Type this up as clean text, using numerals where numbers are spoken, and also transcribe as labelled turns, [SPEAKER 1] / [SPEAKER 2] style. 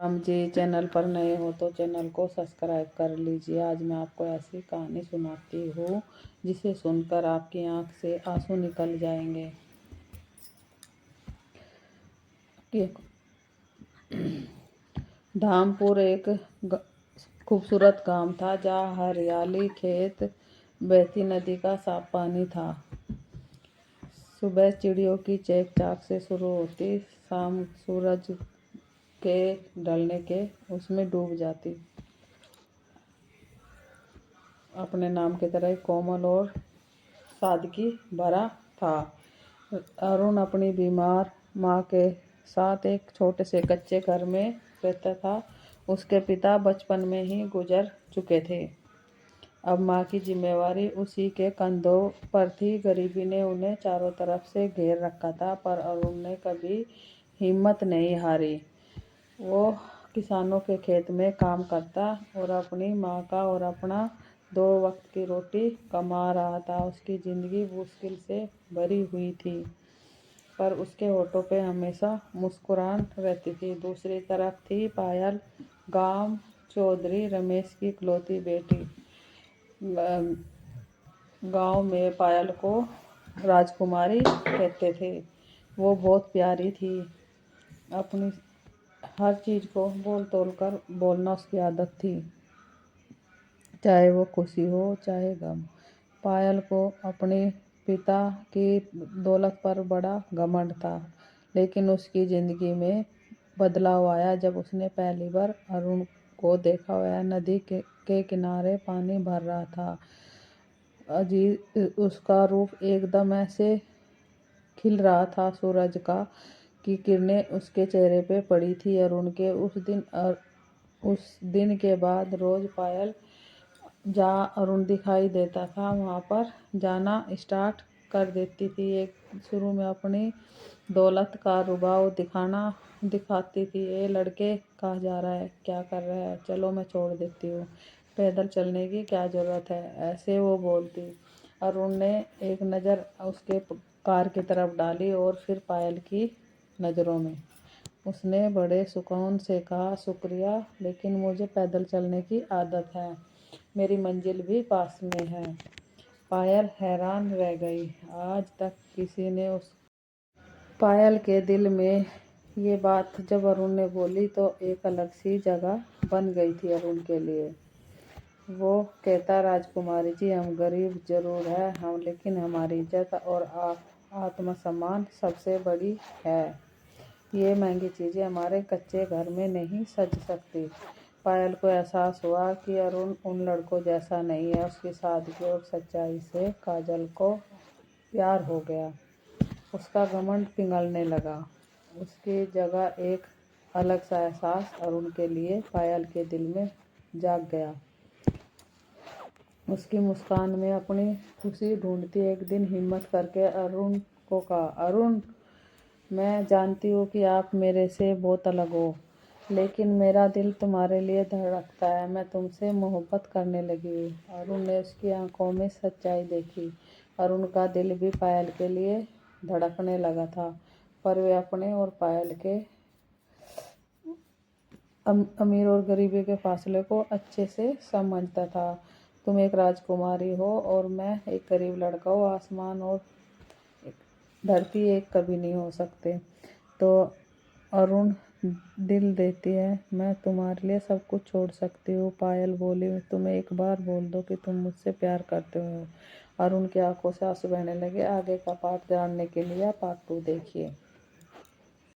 [SPEAKER 1] हम जी चैनल पर नए हो तो चैनल को सब्सक्राइब कर लीजिए। आज मैं आपको ऐसी कहानी सुनाती हूँ जिसे सुनकर आपकी आंख से आंसू निकल जाएंगे। धामपुर एक खूबसूरत गांव था जहाँ हरियाली, खेत, बहती नदी का साफ पानी था। सुबह चिड़ियों की चहक चहक से शुरू होती, शाम सूरज के ढलने के उसमें डूब जाती। अपने नाम की तरह कोमल और सादगी भरा था। अरुण अपनी बीमार माँ के साथ एक छोटे से कच्चे घर में रहता था। उसके पिता बचपन में ही गुजर चुके थे। अब माँ की जिम्मेवारी उसी के कंधों पर थी। गरीबी ने उन्हें चारों तरफ से घेर रखा था, पर अरुण ने कभी हिम्मत नहीं हारी। वो किसानों के खेत में काम करता और अपनी माँ का और अपना 2 वक्त की रोटी कमा रहा था। उसकी जिंदगी मुश्किल से भरी हुई थी, पर उसके होठों पे हमेशा मुस्कुराहट रहती थी। दूसरी तरफ थी पायल, गांव चौधरी रमेश की इकलौती बेटी। गांव में पायल को राजकुमारी कहते थे। वो बहुत प्यारी थी। अपनी हर चीज़ को बोल तोल कर बोलना उसकी आदत थी, चाहे वो खुशी हो चाहे गम। पायल को अपने पिता की दौलत पर बड़ा घमंड था, लेकिन उसकी ज़िंदगी में बदलाव आया जब उसने पहली बार अरुण को देखा। वह नदी के किनारे पानी भर रहा था। अजीब उसका रूप एकदम ऐसे खिल रहा था सूरज का की किरणें उसके चेहरे पे पड़ी थी। अरुण के उस दिन के बाद रोज पायल जहाँ अरुण दिखाई देता था वहाँ पर जाना स्टार्ट कर देती थी। एक शुरू में अपनी दौलत का रुबाब दिखाती थी। ये लड़के कहाँ जा रहा है, क्या कर रहा है, चलो मैं छोड़ देती हूँ, पैदल चलने की क्या ज़रूरत है, ऐसे वो बोलती। अरुण ने एक नज़र उसके कार की तरफ डाली और फिर पायल की नज़रों में। उसने बड़े सुकून से कहा, शुक्रिया, लेकिन मुझे पैदल चलने की आदत है, मेरी मंजिल भी पास में है। पायल हैरान रह गई। आज तक किसी ने उस पायल के दिल में ये बात जब अरुण ने बोली तो एक अलग सी जगह बन गई थी अरुण के लिए। वो कहता, राजकुमारी जी, हम गरीब जरूर है हम, लेकिन हमारी इज्जत और आत्मसम्मान सबसे बड़ी है। ये महंगी चीज़ें हमारे कच्चे घर में नहीं सज सकती। पायल को एहसास हुआ कि अरुण उन लड़कों जैसा नहीं है। उसकी सादगी और सच्चाई से काजल को प्यार हो गया। उसका घमंड पिघलने लगा। उसकी जगह एक अलग सा एहसास अरुण के लिए पायल के दिल में जाग गया। उसकी मुस्कान में अपनी खुशी ढूंढती एक दिन हिम्मत करके अरुण को कहा, अरुण, मैं जानती हूँ कि आप मेरे से बहुत अलग हो, लेकिन मेरा दिल तुम्हारे लिए धड़कता है। मैं तुमसे मोहब्बत करने लगी हूँ। अरुण ने उसकी आंखों में सच्चाई देखी। अरुण का दिल भी पायल के लिए धड़कने लगा था, पर वे अपने और पायल के अमीर और गरीबी के फासले को अच्छे से समझता था। तुम एक राजकुमारी हो और मैं एक गरीब लड़का हूँ। आसमान और धरती एक कभी नहीं हो सकते। तो अरुण दिल देती है, मैं तुम्हारे लिए सब कुछ छोड़ सकती हूँ। पायल बोली, तुम एक बार बोल दो कि तुम मुझसे प्यार करते हो। अरुण की आंखों से आंसू बहने लगे। आगे का पार्ट जानने के लिए पार्ट 2 देखिए।